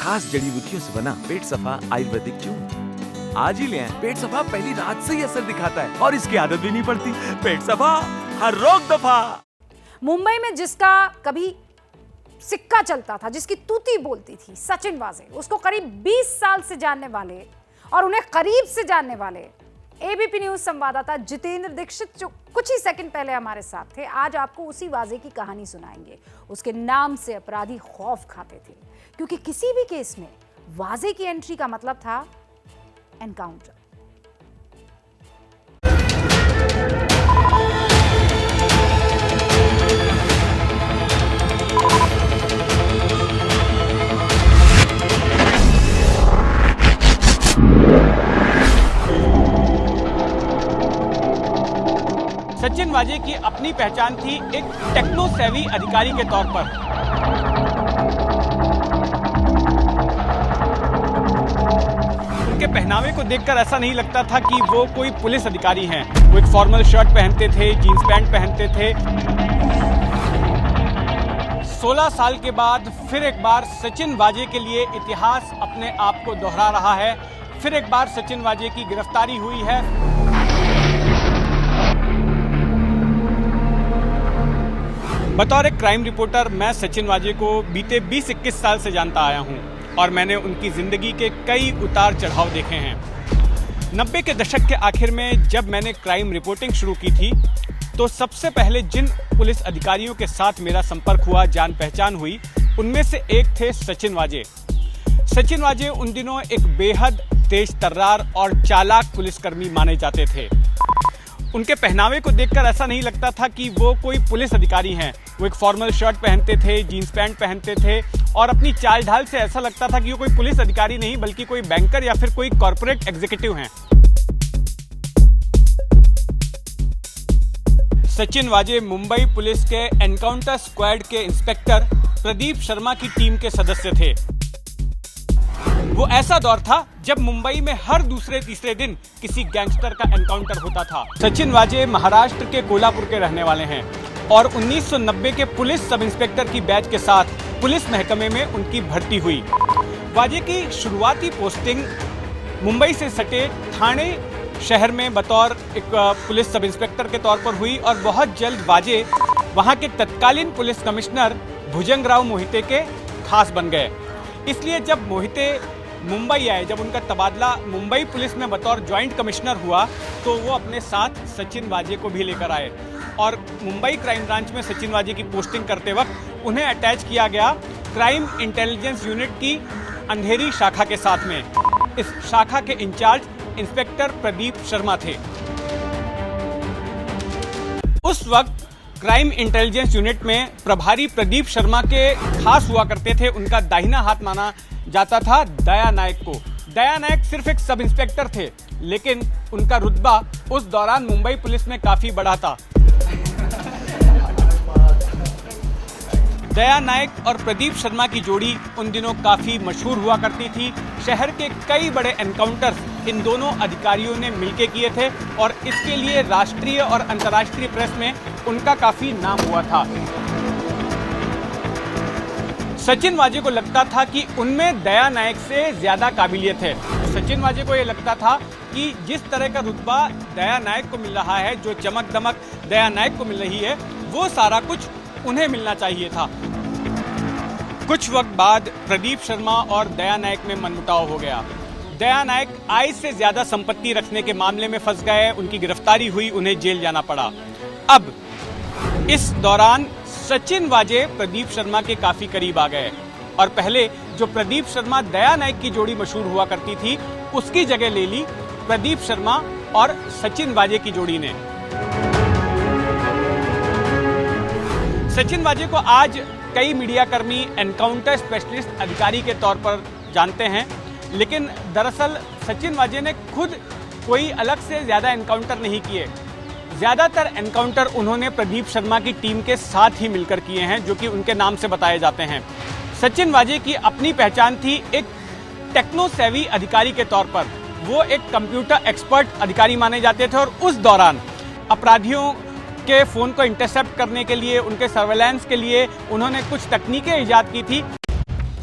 खास जड़ी बूटियों से बना पेट सफा आयुर्वेदिक चूर्ण। आज ही ले आएं। पेट सफा पहली रात से ही असर दिखाता है और इसकी आदत भी नहीं पड़ती। पेट सफा, हर रोग दफा। मुंबई में जिसका कभी सिक्का चलता था, जिसकी तूती बोलती थी, सचिन वाजे, उसको करीब 20 साल से जानने वाले और उन्हें करीब से जानने वाले एबीपी न्यूज संवाददाता जितेंद्र दीक्षित, जो कुछ ही सेकंड पहले हमारे साथ थे, आज आपको उसी वाजे की कहानी सुनाएंगे। उसके नाम से अपराधी खौफ खाते थे, क्योंकि किसी भी केस में वाजे की एंट्री का मतलब था एनकाउंटर। सचिन वाजे की अपनी पहचान थी एक टेक्नो सेवी अधिकारी के तौर पर। उनके पहनावे को देखकर ऐसा नहीं लगता था कि वो कोई पुलिस अधिकारी हैं। वो एक फॉर्मल शर्ट पहनते थे, जीन्स पैंट पहनते थे। 16 साल के बाद फिर एक बार सचिन वाजे के लिए इतिहास अपने आप को दोहरा रहा है। फिर एक बार सचिन वाजे की गिरफ्तारी हुई है। बतौर एक क्राइम रिपोर्टर मैं सचिन वाजे को बीते 20-21 साल से जानता आया हूं और मैंने उनकी जिंदगी के कई उतार चढ़ाव देखे हैं। 90 के दशक के आखिर में जब मैंने क्राइम रिपोर्टिंग शुरू की थी, तो सबसे पहले जिन पुलिस अधिकारियों के साथ मेरा संपर्क हुआ, जान पहचान हुई, उनमें से एक थे सचिन वाजे। सचिन वाजे उन दिनों एक बेहद तेज तर्रार और चालाक पुलिसकर्मी माने जाते थे। उनके पहनावे को देखकर ऐसा नहीं लगता था कि वो कोई पुलिस अधिकारी हैं। वो एक फॉर्मल शर्ट पहनते थे, जीन्स पैंट पहनते थे और अपनी चाल ढाल से ऐसा लगता था कि वो कोई पुलिस अधिकारी नहीं बल्कि कोई बैंकर या फिर कोई कॉर्पोरेट एग्जीक्यूटिव हैं। सचिन वाजे मुंबई पुलिस के एनकाउंटर स्क्वाड के इंस्पेक्टर प्रदीप शर्मा की टीम के सदस्य थे। वो ऐसा दौर था जब मुंबई में हर दूसरे तीसरे दिन किसी गैंगस्टर का एनकाउंटर होता था। सचिन वाजे महाराष्ट्र के कोल्हापुर के रहने वाले हैं और 1990 के पुलिस सब इंस्पेक्टर की बैच के साथ पुलिस महकमे में उनकी भर्ती हुई। वाजे की शुरुआती पोस्टिंग मुंबई से सटे ठाणे शहर में बतौर एक पुलिस सब इंस्पेक्टर के तौर पर हुई और बहुत जल्द वाजे वहां के तत्कालीन पुलिस कमिश्नर भुजंगराव मोहिते के खास बन गए। इसलिए जब मोहिते मुंबई आए, जब उनका तबादला मुंबई पुलिस में बतौर ज्वाइंट कमिश्नर हुआ, तो वो अपने साथ सचिन वाजे को भी लेकर आए और मुंबई क्राइम ब्रांच में सचिन वाजे की पोस्टिंग करते वक्त उन्हें अटैच किया गया क्राइम इंटेलिजेंस यूनिट की अंधेरी शाखा के साथ में। इस शाखा के इंचार्ज इंस्पेक्टर प्रदीप शर्मा थे। उस वक्त क्राइम इंटेलिजेंस यूनिट में प्रभारी प्रदीप शर्मा के खास हुआ करते थे। उनका दाहिना हाथ माना जाता था दया नायक को। दया नायक सिर्फ एक सब इंस्पेक्टर थे, लेकिन उनका रुतबा उस दौरान मुंबई पुलिस में काफी बड़ा था। दया नायक और प्रदीप शर्मा की जोड़ी उन दिनों काफी मशहूर हुआ करती थी। शहर के कई बड़े एनकाउंटर्स इन दोनों अधिकारियों ने मिलकर किए थे और इसके लिए राष्ट्रीय और अंतर्राष्ट्रीय प्रेस में उनका काफी नाम हुआ था। सचिन वाजे को लगता था कि उनमें दया नायक से ज्यादा काबिलियत है। सचिन वाजे को यह लगता था कि जिस तरह का रुतबा दया नायक को मिल रहा है, जो चमक दमक दया नायक को मिल रही है, वो सारा कुछ उन्हें मिलना चाहिए था। कुछ वक्त बाद प्रदीप शर्मा और दया नायक में मनमुटाव हो गया। दया नायक आय से ज्यादा संपत्ति रखने के मामले में फंस गए, उनकी गिरफ्तारी हुई, उन्हें जेल जाना पड़ा। अब इस दौरान सचिन वाजे प्रदीप शर्मा के काफी करीब आ गए और पहले जो प्रदीप शर्मा दया नायक की जोड़ी मशहूर हुआ करती थी, उसकी जगह ले ली प्रदीप शर्मा और सचिन वाजे की जोड़ी ने। सचिन वाजे को आज कई मीडिया कर्मी एनकाउंटर स्पेशलिस्ट अधिकारी के तौर पर जानते हैं, लेकिन दरअसल सचिन वाजे ने खुद कोई अलग से ज्यादा एनकाउंटर नहीं किए। ज्यादातर एनकाउंटर उन्होंने प्रदीप शर्मा की टीम के साथ ही मिलकर किए हैं, जो कि उनके नाम से बताए जाते हैं। सचिन वाजे की अपनी पहचान थी एक टेक्नो सेवी अधिकारी के तौर पर। वो एक कंप्यूटर एक्सपर्ट अधिकारी माने जाते थे और उस दौरान अपराधियों के फोन को इंटरसेप्ट करने के लिए, उनके सर्वेलेंस के लिए उन्होंने कुछ तकनीकें इजाद की थी।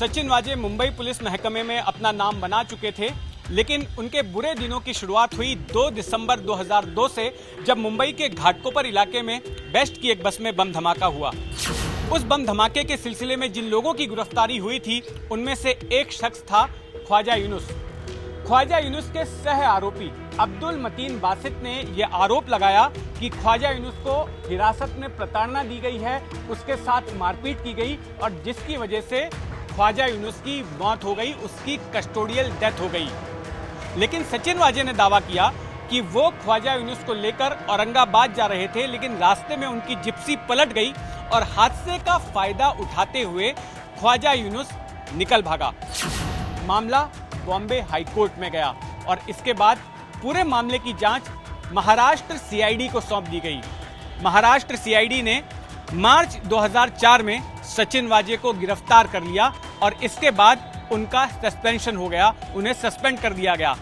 सचिन वाजे मुंबई पुलिस महकमे में अपना नाम बना चुके थे, लेकिन उनके बुरे दिनों की शुरुआत हुई 2 दिसंबर 2002 से, जब मुंबई के घाटकोपर इलाके में बेस्ट की एक बस में बम धमाका हुआ। उस बम धमाके के सिलसिले में जिन लोगों की गिरफ्तारी हुई थी, उनमें से एक शख्स था ख्वाजा यूनुस। ख्वाजा यूनुस के सह आरोपी अब्दुल मतीन बासित ने यह आरोप लगाया कि ख्वाजा यूनुस को हिरासत में प्रताड़ना दी गई है, उसके साथ मारपीट की गई और जिसकी वजह से ख्वाजा यूनुस की मौत हो गई, उसकी कस्टोडियल डेथ हो गई। लेकिन सचिन वाजे ने दावा किया कि वो ख्वाजा यूनुस को लेकर औरंगाबाद जा रहे थे, लेकिन रास्ते में उनकी जिप्सी पलट गई और हादसे का फायदा उठाते हुए ख्वाजा यूनुस निकल भागा। मामला बॉम्बे हाईकोर्ट में गया और इसके बाद पूरे मामले की जांच महाराष्ट्र सीआईडी को सौंप दी गई। महाराष्ट्र सीआईडी ने मार्च 2004 में सचिन वाजे को गिरफ्तार कर लिया और इसके बाद उनका सस्पेंशन हो गया, उन्हें सस्पेंड कर दिया गया।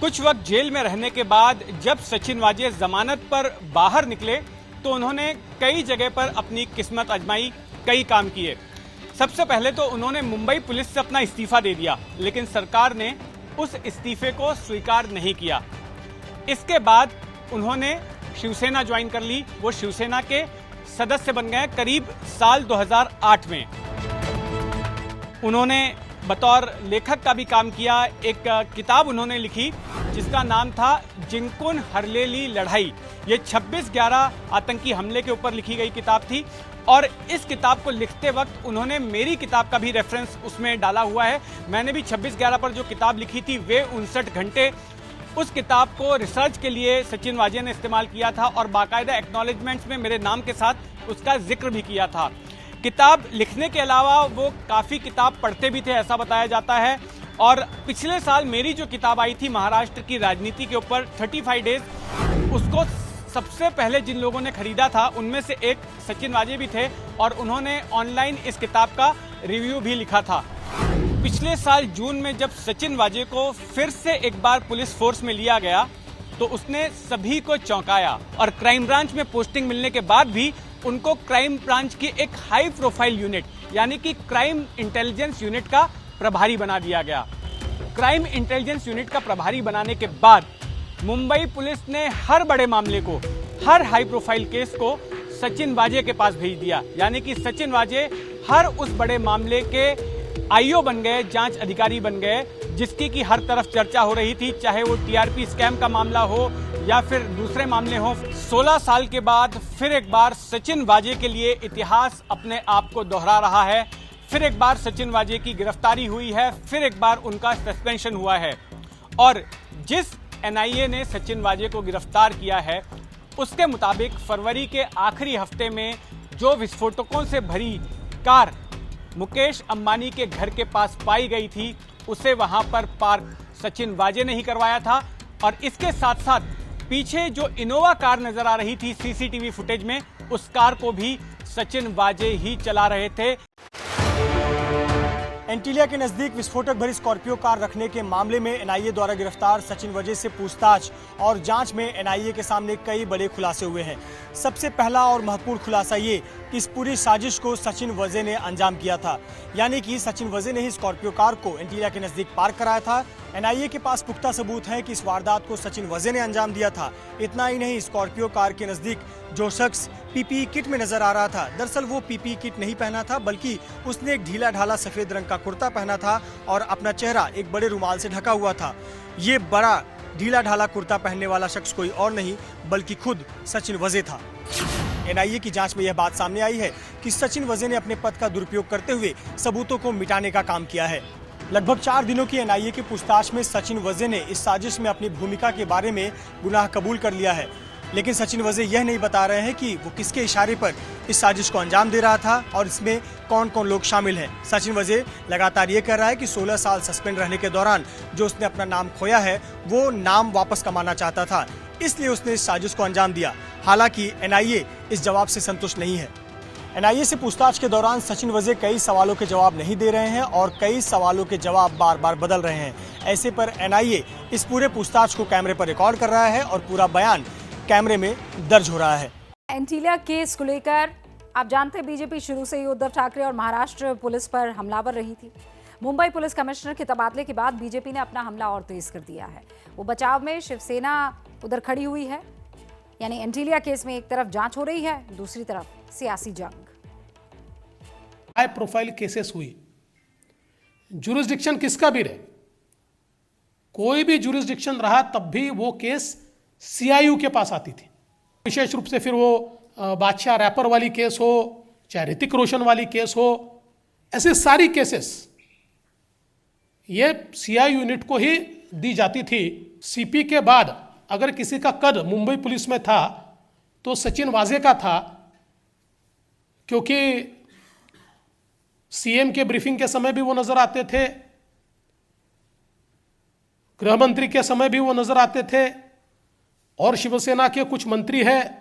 कुछ वक्त जेल में रहने के बाद जब सचिन वाजे जमानत पर बाहर निकले तो उन्होंने कई जगह पर अपनी किस्मत आजमाई, कई काम किए। सबसे पहले तो उन्होंने मुंबई पुलिस से अपना इस्तीफा दे दिया, लेकिन सरकार ने उस इस्तीफे को स्वीकार नहीं किया। इसके बाद उन्होंने शिवसेना ज्वाइन कर ली, वो शिवसेना के सदस्य बन गए करीब साल 2008 में। उन्होंने बतौर लेखक का भी काम किया। एक किताब उन्होंने लिखी जिसका नाम था जिंकुन हरलेली लड़ाई। ये 26/11 आतंकी हमले के ऊपर लिखी गई किताब थी और इस किताब को लिखते वक्त उन्होंने मेरी किताब का भी रेफरेंस उसमें डाला हुआ है। मैंने भी 26/11 पर जो किताब लिखी थी वे 59 घंटे उस किताब को रिसर्च के लिए सचिन वाजे ने इस्तेमाल किया था और बाकायदा एक्नॉलेजमेंट्स में मेरे नाम के साथ उसका जिक्र भी किया था। किताब लिखने के अलावा वो काफ़ी किताब पढ़ते भी थे, ऐसा बताया जाता है। और पिछले साल मेरी जो किताब आई थी महाराष्ट्र की राजनीति के ऊपर 35 डेज, उसको सबसे पहले जिन लोगों ने खरीदा था उनमें से एक सचिन वाजे भी थे और उन्होंने ऑनलाइन इस किताब का रिव्यू भी लिखा था। पिछले साल जून में जब सचिन वाजे को फिर से एक बार पुलिस फोर्स में लिया गया तो उसने सभी को चौंकाया और क्राइम ब्रांच में पोस्टिंग मिलने के बाद भी उनको क्राइम ब्रांच की एक हाई प्रोफाइल यूनिट यानी कि क्राइम इंटेलिजेंस यूनिट का प्रभारी बना दिया गया। क्राइम इंटेलिजेंस यूनिट का प्रभारी बनाने के बाद मुंबई पुलिस ने हर बड़े मामले को, हर हाई प्रोफाइल केस को सचिन वाजे के पास भेज दिया। यानी कि सचिन वाजे हर उस बड़े मामले के आईओ बन गए, जांच अधिकारी बन गए, जिसकी की हर तरफ चर्चा हो रही थी, चाहे वो टीआरपी स्कैम का मामला हो या फिर दूसरे मामले हो। 16 साल के बाद फिर एक बार सचिन वाजे के लिए इतिहास अपने आप को दोहरा रहा है। फिर एक बार सचिन वाजे की गिरफ्तारी हुई है, फिर एक बार उनका सस्पेंशन हुआ है और जिस एनआईए ने सचिन वाजे को गिरफ्तार किया है उसके मुताबिक फरवरी के आखिरी हफ्ते में जो विस्फोटकों से भरी कार मुकेश अंबानी के घर के पास पाई गई थी उसे वहां पर पार्क सचिन वाजे ने ही करवाया था और इसके साथ साथ पीछे जो इनोवा कार नजर आ रही थी सीसीटीवी फुटेज में, उस कार को भी सचिन वाजे ही चला रहे थे। एंटीलिया के नजदीक विस्फोटक भरी स्कॉर्पियो कार रखने के मामले में एनआईए द्वारा गिरफ्तार सचिन वाजे से पूछताछ और जांच में एनआईए के सामने कई बड़े खुलासे हुए हैं। सबसे पहला और महत्वपूर्ण खुलासा ये कि इस पूरी साजिश को सचिन वाजे ने अंजाम किया था, यानी कि सचिन वाजे ने ही स्कॉर्पियो कार को एंटीलिया के नजदीक पार्क कराया था। एनआईए के पास पुख्ता सबूत है कि इस वारदात को सचिन वाजे ने अंजाम दिया था। इतना ही नहीं, स्कॉर्पियो कार के नजदीक जो शख्स पीपीई किट में नजर आ रहा था, दरअसल वो पीपीई किट नहीं पहना था, बल्कि उसने एक ढीला ढाला सफेद रंग का कुर्ता पहना था और अपना चेहरा एक बड़े रुमाल से ढका हुआ था। ये बड़ा ढीला ढाला कुर्ता पहनने वाला शख्स कोई और नहीं बल्कि खुद सचिन वाजे था। एनआईए की जांच में यह बात सामने आई है कि सचिन वाजे ने अपने पद का दुरुपयोग करते हुए सबूतों को मिटाने का काम किया है। लगभग 4 दिनों की एनआईए की पूछताछ में सचिन वाजे ने इस साजिश में अपनी भूमिका के बारे में गुनाह कबूल कर लिया है, लेकिन सचिन वाजे यह नहीं बता रहे हैं कि वो किसके इशारे पर इस साजिश को अंजाम दे रहा था और इसमें कौन कौन लोग शामिल हैं। सचिन वाजे लगातार ये कह रहा है कि 16 साल सस्पेंड रहने के दौरान जो उसने अपना नाम खोया है वो नाम वापस कमाना चाहता था, इसलिए उसने इस साजिश को अंजाम दिया। हालांकि एनआईए इस जवाब से संतुष्ट नहीं है। एनआईए से पूछताछ के दौरान सचिन वाजे कई सवालों के जवाब नहीं दे रहे हैं और कई सवालों के जवाब बार बार बदल रहे हैं। ऐसे पर एनआईए इस पूरे पूछताछ को कैमरे पर रिकॉर्ड कर रहा है और पूरा बयान कैमरे में दर्ज हो रहा है। एंटीलिया केस को लेकर आप जानते हैं बीजेपी शुरू से ही उद्धव ठाकरे और महाराष्ट्र पुलिस पर हमलावर रही थी। मुंबई पुलिस कमिश्नर के तबादले के बाद बीजेपी ने अपना हमला और तेज कर दिया है। वो बचाव में शिवसेना उधर खड़ी हुई है, यानी एंटीलिया केस में एक तरफ जांच हो रही है, दूसरी तरफ सियासी जंग। हाई प्रोफाइल केसेस हुई, जुरिस्डिक्शन किसका भी रहे, कोई भी जुरिस्डिक्शन रहा, तब भी वो केस सीआईयू के पास आती थी। विशेष रूप से फिर वो बादशाह रैपर वाली केस हो, चाहे ऋतिक रोशन वाली केस हो, ऐसे सारी केसेस ये सीआईयू यूनिट को ही दी जाती थी। सीपी के बाद अगर किसी का कद मुंबई पुलिस में था तो सचिन वाजे का था, क्योंकि सीएम के ब्रीफिंग के समय भी वो नजर आते थे, गृह मंत्री के समय भी वो नजर आते थे, और शिवसेना के कुछ मंत्री हैं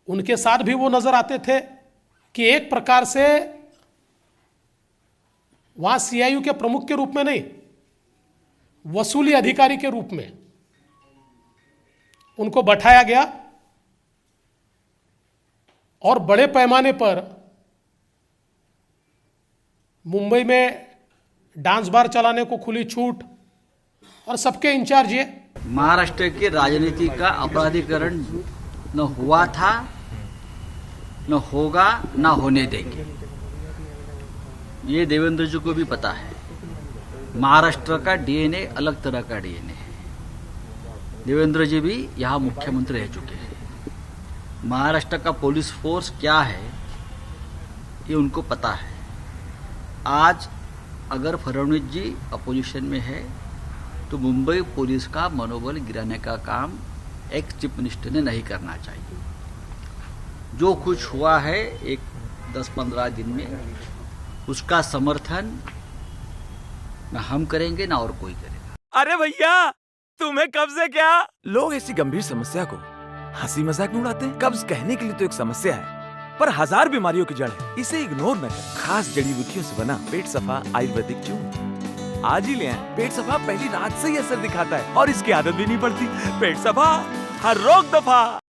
उनके साथ भी वो नजर आते थे कि एक प्रकार से वहां सीआईयू के प्रमुख के रूप में नहीं, वसूली अधिकारी के रूप में उनको बैठाया गया और बड़े पैमाने पर मुंबई में डांस बार चलाने को खुली छूट, और सबके इंचार्ज ये। महाराष्ट्र की राजनीति का अपराधीकरण न हुआ था, न होगा, न होने देंगे। ये देवेंद्र जी को भी पता है। महाराष्ट्र का डीएनए अलग तरह का डीएनए है। देवेंद्र जी भी यहाँ मुख्यमंत्री रह चुके हैं। महाराष्ट्र का पुलिस फोर्स क्या है ये उनको पता है। आज अगर फडणवीस जी अपोजिशन में है तो मुंबई पुलिस का मनोबल गिराने का काम एक चीफ मिनिस्टर ने नहीं करना चाहिए। जो कुछ हुआ है एक 10-15 दिन में, उसका समर्थन न हम करेंगे ना और कोई करेगा। अरे भैया, तुम्हें कब्ज है क्या? लोग ऐसी गंभीर समस्या को हंसी मजाक में उड़ाते हैं। कब्ज कहने के लिए तो एक समस्या है, पर 1000 बीमारियों की जड़ है। इसे इग्नोर न करें। खास जड़ी बूटियों से बना पेट सफा आयुर्वेदिक च्यून आज ही ले आएं। पेट सफा पहली रात से ही असर दिखाता है और इसकी आदत भी नहीं पड़ती। पेट सफा, हर रोग दफा।